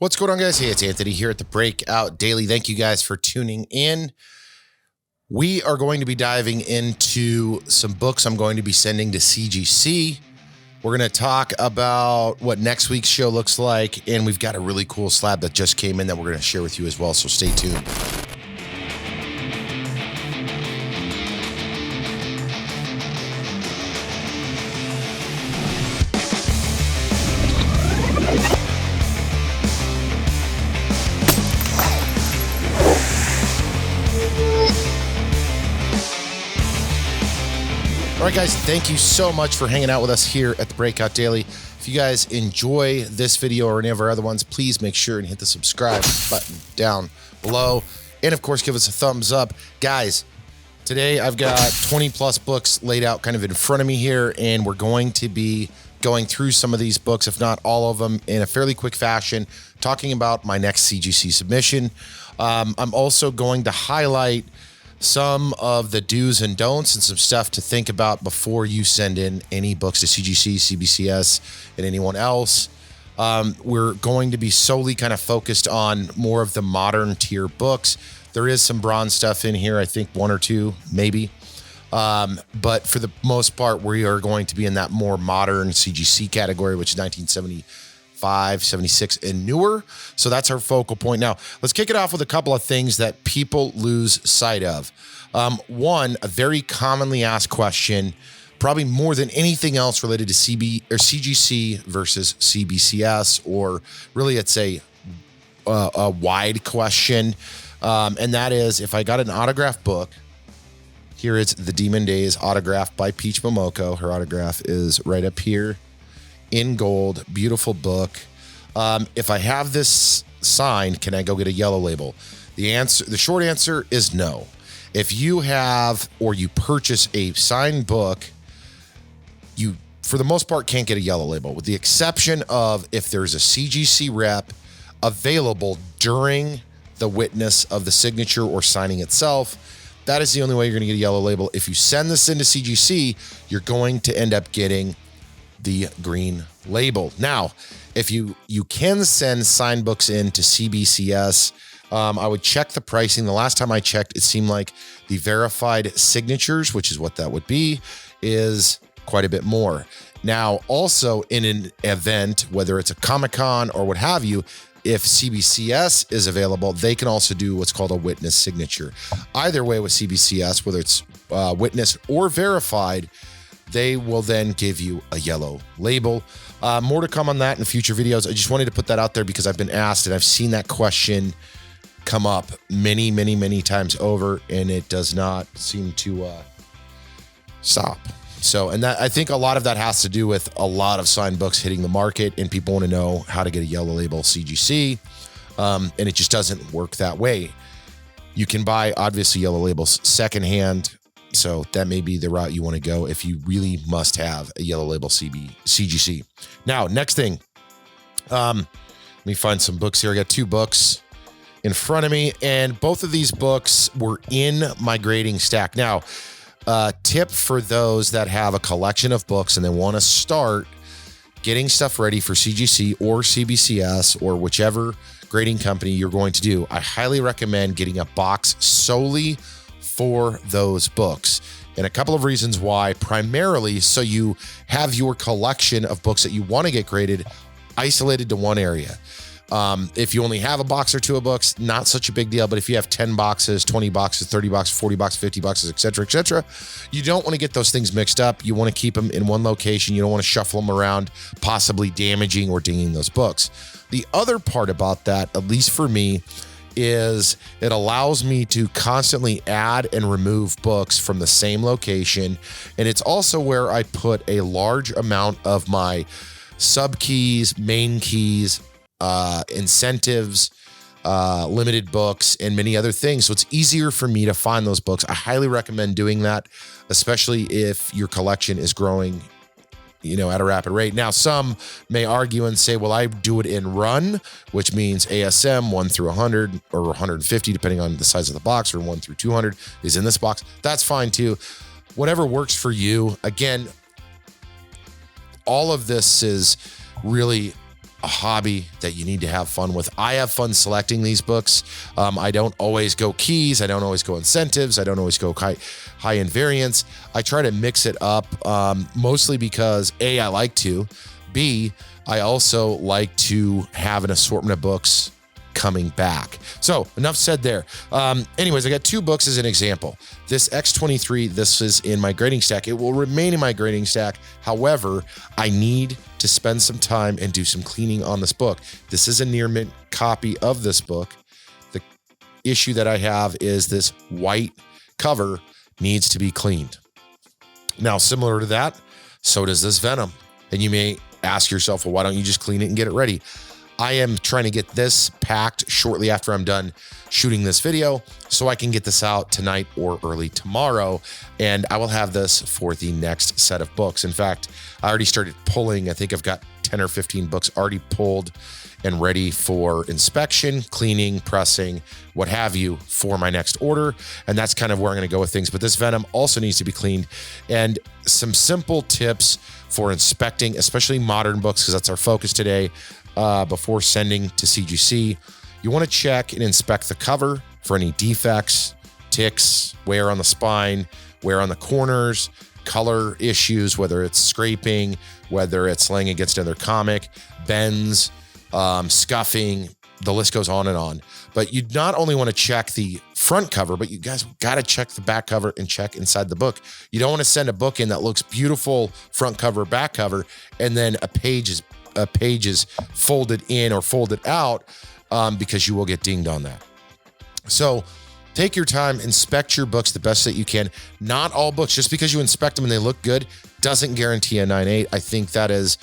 What's going on, guys? Hey, it's Anthony here at the Breakout Daily. Thank you guys for tuning in. We are going to be diving into some books I'm going to be sending to CGC. We're going to talk about what next week's show looks like, and we've got a really cool slab that just came in that we're going to share with you as well, so stay tuned. All right, guys, thank you so much for hanging out with us here at the Breakout Daily. If you guys enjoy this video or any of our other ones, please make sure and hit the subscribe button down below. And of course, give us a thumbs up. Guys, today I've got 20 plus books laid out kind of in front of me here, and we're going to be going through some of these books, if not all of them, in a fairly quick fashion, talking about my next CGC submission. I'm also going to highlight some of the do's and don'ts and some stuff to think about before you send in any books to CGC, CBCS, and anyone else. We're going to be solely kind of focused on more of the modern tier books. There is some bronze stuff in here, I think one or two, maybe. But for the most part, we are going to be in that more modern CGC category, which is 1975, 76 and newer. So that's our focal point. Now, let's kick it off with a couple of things that people lose sight of. One, a very commonly asked question, probably more than anything else related to CGC versus CBCS, or really it's a wide question. And that is, if I got an autographed book, here is The Demon Days autographed by Peach Momoko. Her autograph is right up here in gold, beautiful book. If I have this signed, can I go get a yellow label? The short answer is no. If you have or you purchase a signed book, you, for the most part, can't get a yellow label, with the exception of if there's a CGC rep available during the witness of the signature or signing itself. That is the only way you're going to get a yellow label. If you send this into CGC, you're going to end up getting the green label. Now, if you can send signed books in to CBCS, I would check the pricing. The last time I checked, it seemed like the verified signatures, which is what that would be, is quite a bit more. Now, also in an event, whether it's a Comic-Con or what have you, if CBCS is available, they can also do what's called a witness signature. Either way with CBCS, whether it's witness or verified, they will then give you a yellow label. More to come on that in future videos. I just wanted to put that out there because I've been asked and I've seen that question come up many, many, many times over, and it does not seem to stop. So, and that, I think a lot of that has to do with a lot of signed books hitting the market, and people want to know how to get a yellow label CGC, and it just doesn't work that way. You can buy, obviously, yellow labels secondhand, so that may be the route you want to go if you really must have a yellow label CGC. Now, next thing, let me find some books here. I got two books in front of me, and both of these books were in my grading stack. Now, tip for those that have a collection of books and they want to start getting stuff ready for CGC or CBCS or whichever grading company you're going to do, I highly recommend getting a box solely for those books. And a couple of reasons why. Primarily, so you have your collection of books that you want to get graded isolated to one area. If you only have a box or two of books, not such a big deal. But if you have 10 boxes, 20 boxes, 30 boxes, 40 boxes, 50 boxes, et cetera, you don't want to get those things mixed up. You want to keep them in one location. You don't want to shuffle them around, possibly damaging or dinging those books. The other part about that, at least for me, is it allows me to constantly add and remove books from the same location. And it's also where I put a large amount of my sub keys, main keys, incentives, limited books, and many other things. So it's easier for me to find those books. I highly recommend doing that, especially if your collection is growing, at a rapid rate. Now, some may argue and say, well, I do it in run, which means ASM 1 through 100 or 150, depending on the size of the box, or 1 through 200 is in this box. That's fine too. Whatever works for you. Again, all of this is really a hobby that you need to have fun with. I have fun selecting these books. I don't always go keys. I don't always go incentives. I don't always go high end variants. I try to mix it up, mostly because A, I like to. B, I also like to have an assortment of books coming back. So enough said there. Anyways, I got 2 books as an example. This X23, this is in my grading stack. It will remain in my grading stack. However, I need to spend some time and do some cleaning on this book. This is a near mint copy of this book. The issue that I have is this white cover needs to be cleaned. Now, similar to that, so does this Venom. And you may ask yourself, well, why don't you just clean it and get it ready? I am trying to get this packed shortly after I'm done shooting this video so I can get this out tonight or early tomorrow, and I will have this for the next set of books. In fact, I already started pulling. I think I've got 10 or 15 books already pulled and ready for inspection, cleaning, pressing, what have you, for my next order. And that's kind of where I'm going to go with things. But this Venom also needs to be cleaned. And some simple tips for inspecting, especially modern books, because that's our focus today. Before sending to CGC, you want to check and inspect the cover for any defects, ticks, wear on the spine, wear on the corners, color issues, whether it's scraping, whether it's laying against another comic, bends, scuffing, the list goes on and on. But you not only want to check the front cover, but you guys got to check the back cover and check inside the book. You don't want to send a book in that looks beautiful front cover, back cover, and then a page is folded in or folded out, because you will get dinged on that. So take your time, inspect your books the best that you can. Not all books, just because you inspect them and they look good, doesn't guarantee a 9.8. I think that is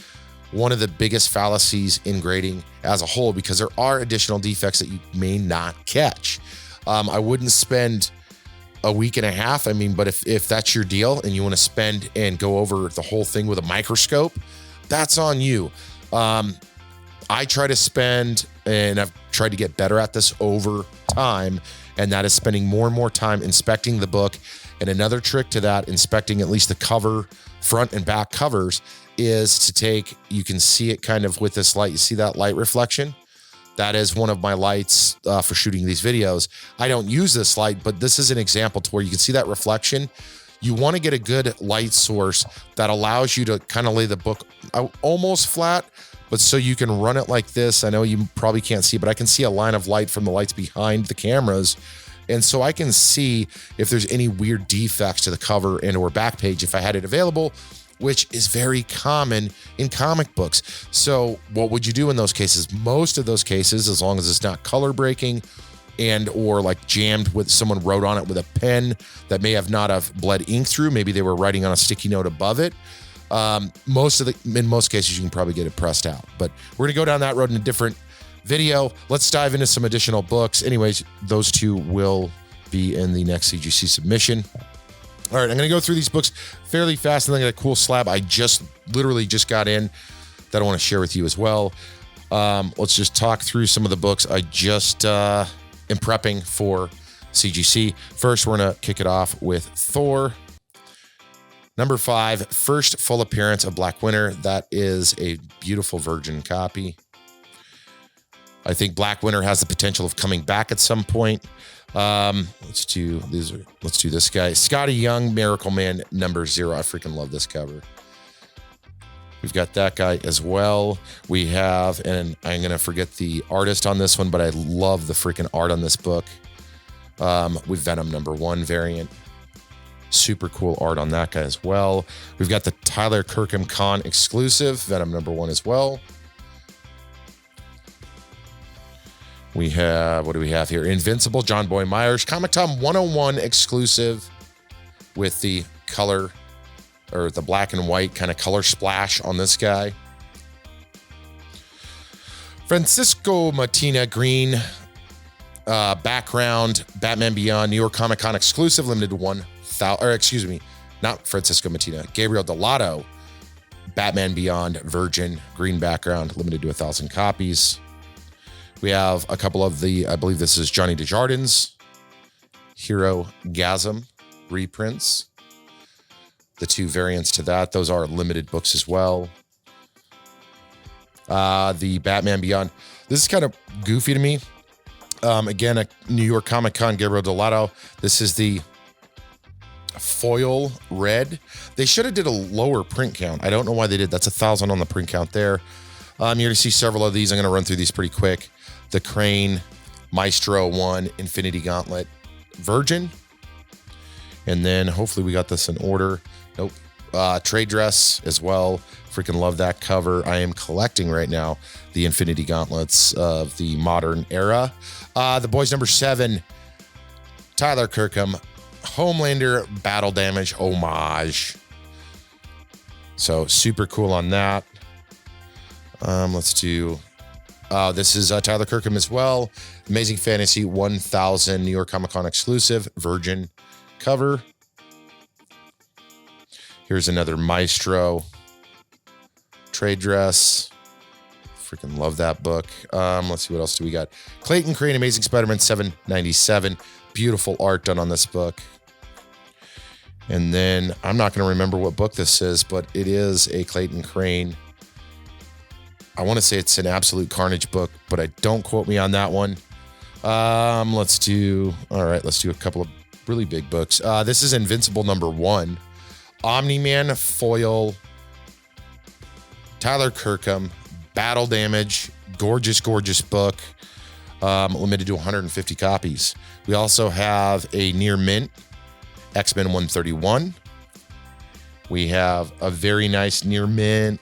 one of the biggest fallacies in grading as a whole, because there are additional defects that you may not catch. I wouldn't spend a week and a half. I mean, but if that's your deal and you want to spend and go over the whole thing with a microscope, that's on you. I try to spend, and I've tried to get better at this over time, and that is spending more and more time inspecting the book. And another trick to that, inspecting at least the cover, front and back covers, is to take, you can see it kind of with this light. You see that light reflection? That is one of my lights for shooting these videos. I don't use this light, but this is an example to where you can see that reflection. You want to get a good light source that allows you to kind of lay the book out almost flat, but so you can run it like this. I know you probably can't see, but I can see a line of light from the lights behind the cameras. And so I can see if there's any weird defects to the cover and or back page if I had it available, which is very common in comic books. So what would you do in those cases? Most of those cases, as long as it's not color breaking and or like jammed with, someone wrote on it with a pen that may have not have bled ink through, maybe they were writing on a sticky note above it. In most cases, you can probably get it pressed out. But we're gonna go down that road in a different video. Let's dive into some additional books. Anyways, those 2 will be in the next CGC submission. All right, I'm going to go through these books fairly fast, and then I got a cool slab I literally just got in that I want to share with you as well. Let's just talk through some of the books I just am prepping for CGC. First, we're going to kick it off with Thor. Number 5, first full appearance of Black Winter. That is a beautiful virgin copy. I think Black Winter has the potential of coming back at some point. Let's do this guy. Scotty Young, Miracle Man, number 0. I freaking love this cover. We've got that guy as well. We have, and I'm going to forget the artist on this one, but I love the freaking art on this book. With Venom number 1 variant. Super cool art on that guy as well. We've got the Tyler Kirkham Con exclusive, Venom number 1 as well. We have, what do we have here? Invincible, John Boy Myers, Comic Tom 101 exclusive with the color, or the black and white kind of color splash on this guy. Francisco Martina Green, background, Batman Beyond, New York Comic Con exclusive, limited to 1,000, or excuse me, not Francisco Martina, Gabriel Delato, Batman Beyond, Virgin, green background, limited to 1,000 copies. We have a couple of the, I believe this is Johnny Desjardins, Hero Gasm reprints. The 2 variants to that, those are limited books as well. The Batman Beyond. This is kind of goofy to me. Again, a New York Comic Con, Gabriel Delato. This is the foil red. They should have did a lower print count. I don't know why they did. That's 1,000 on the print count there. You're going to see several of these. I'm going to run through these pretty quick. The Crane, Maestro 1, Infinity Gauntlet, Virgin. And then hopefully we got this in order. Nope. Trade dress as well. Freaking love that cover. I am collecting right now the Infinity Gauntlets of the modern era. The boys number 7, Tyler Kirkham, Homelander Battle Damage homage. So super cool on that. Let's do, this is Tyler Kirkham as well. Amazing Fantasy 1000 New York Comic Con exclusive Virgin cover. Here's another Maestro trade dress. Freaking love that book. Let's see, what else do we got? Clayton Crane, Amazing Spider-Man 797. Beautiful art done on this book. And then I'm not going to remember what book this is, but it is a Clayton Crane. I want to say it's an Absolute Carnage book, but I don't quote me on that one. Let's do a couple of really big books. This is Invincible number 1. Omni-Man foil, Tyler Kirkham, Battle Damage, gorgeous, gorgeous book, limited to 150 copies. We also have a near mint, X-Men 131. We have a very nice near mint,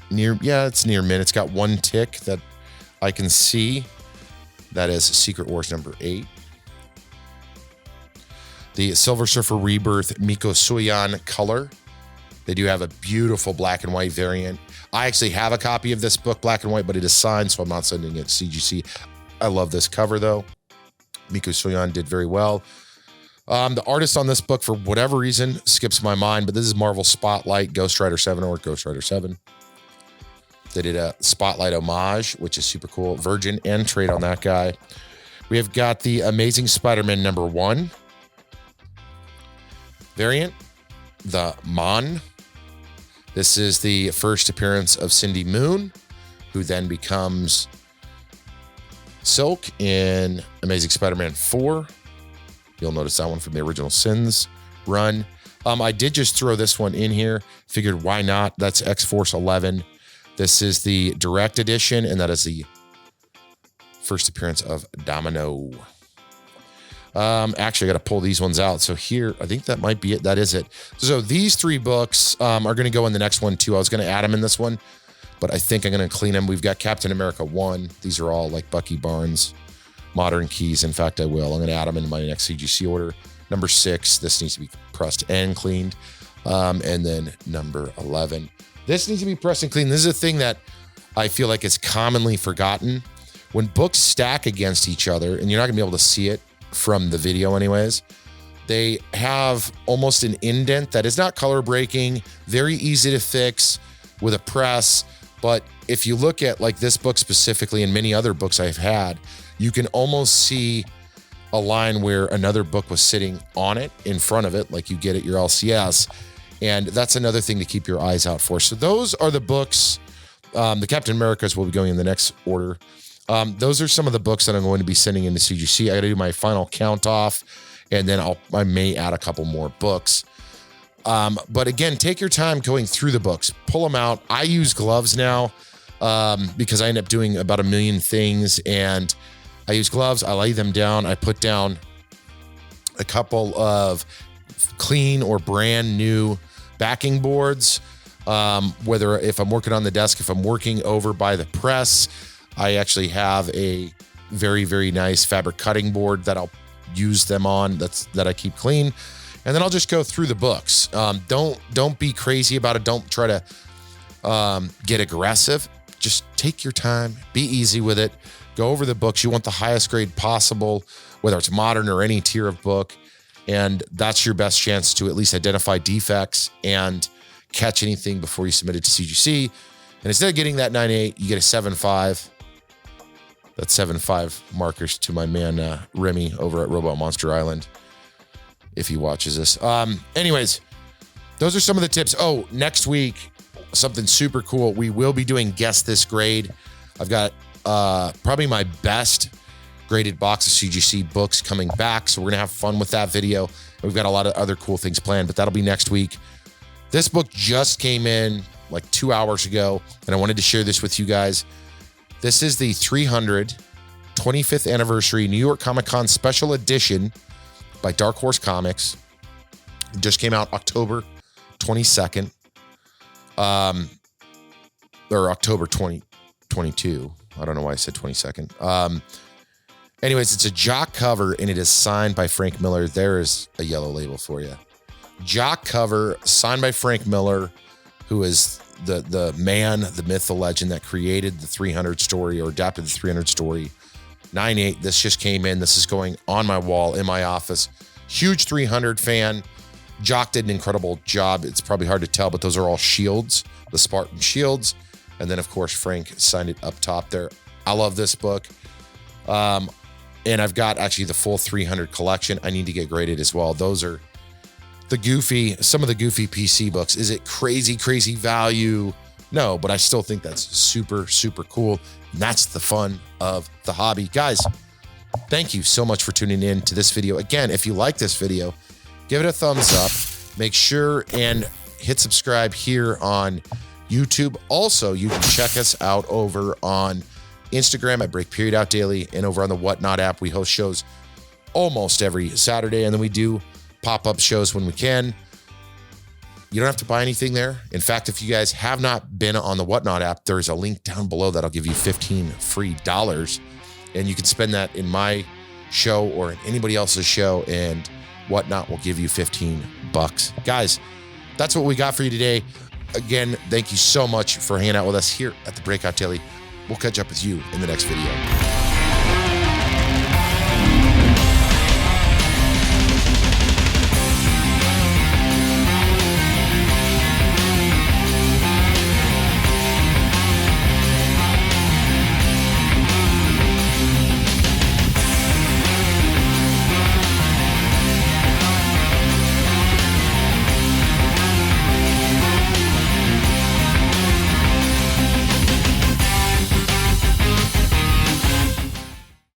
it's near mint. It's got one tick that I can see. That is Secret Wars number 8. The Silver Surfer Rebirth Miko Suyan color. They do have a beautiful black and white variant. I actually have a copy of this book, black and white, but it is signed, so I'm not sending it to CGC. I love this cover, though. Miko Suyan did very well. The artist on this book, for whatever reason, skips my mind, but this is Marvel Spotlight, Ghost Rider 7 or Ghost Rider 7. They did a Spotlight homage, which is super cool. Virgin and trade on that guy. We have got the Amazing Spider-Man number 1 variant, the Mon. This is the first appearance of Cindy Moon, who then becomes Silk in Amazing Spider-Man 4. You'll notice that one from the original Sins run. I did just throw this one in here. Figured why not? That's X-Force 11. This is the direct edition, and that is the first appearance of Domino. Actually, I got to pull these ones out. So here, I think that might be it. That is it. So these 3 books are going to go in the next one too. I was going to add them in this one, but I think I'm going to clean them. We've got Captain America 1. These are all like Bucky Barnes modern keys. In fact, I will. I'm going to add them in my next CGC order. Number 6, this needs to be pressed and cleaned. And then number 11. This needs to be pressed and cleaned. This is a thing that I feel like is commonly forgotten. When books stack against each other, and you're not going to be able to see it from the video anyways, they have almost an indent that is not color breaking, very easy to fix with a press. But if you look at like this book specifically and many other books I've had, you can almost see a line where another book was sitting on it in front of it, like you get at your LCS. And that's another thing to keep your eyes out for. So those are the books. The Captain Americas will be going in the next order. Those are some of the books that I'm going to be sending into CGC. I got to do my final count off, and then I may add a couple more books. But again, take your time going through the books, pull them out. I use gloves now because I end up doing about 1 million things, and I use gloves. I lay them down. I put down a couple of clean or brand new backing boards. Whether if I'm working on the desk, if I'm working over by the press, I actually have a very, very nice fabric cutting board that I'll use them on. That I keep clean. And then I'll just go through the books. Don't be crazy about it. Don't try to get aggressive. Just take your time, be easy with it. Go over the books. You want the highest grade possible, whether it's modern or any tier of book. And that's your best chance to at least identify defects and catch anything before you submit it to CGC. And instead of getting that 9.8, you get a 7.5. That's 7.5 markers to my man Remy over at Robot Monster Island, if he watches this. Anyways, those are some of the tips. Oh, next week, something super cool. We will be doing Guess This Grade. I've got probably my best graded box of CGC books coming back. So we're gonna have fun with that video. We've got a lot of other cool things planned, but that'll be next week. This book just came in like 2 hours ago, and I wanted to share this with you guys. This is the 325th anniversary New York Comic Con special edition by Dark Horse Comics. It just came out October 22nd, or October 2022. I don't know why I said 22nd. Anyways, it's a jock cover, and it is signed by Frank Miller. There is a yellow label for you. Jock cover, signed by Frank Miller, who is the man, the myth, the legend that created the 300 story or adapted the 300 story. 9/8. This just came in. This is going on my wall in my office. Huge 300 fan. Jock did an incredible job. It's probably hard to tell, but those are all shields, the Spartan shields. And then, of course, Frank signed it up top there. I love this book. And I've got actually the full 300 collection. I need to get graded as well. Those are some of the goofy PC books. Is it crazy, crazy value? No, but I still think that's super, super cool. And that's the fun of the hobby. Guys, thank you so much for tuning in to this video. Again, if you like this video, give it a thumbs up. Make sure and hit subscribe here on YouTube. Also, you can check us out over on Instagram at BreakPeriodOutDaily, and over on the Whatnot app. We host shows almost every Saturday, and then we do pop-up shows when we can. You don't have to buy anything there. In fact, if you guys have not been on the Whatnot app, there's a link down below that'll give you 15 free dollars, and you can spend that in my show or in anybody else's show, and Whatnot will give you 15 bucks. Guys, that's what we got for you today. Again, thank you so much for hanging out with us here at the Breakout Daily. We'll catch up with you in the next video.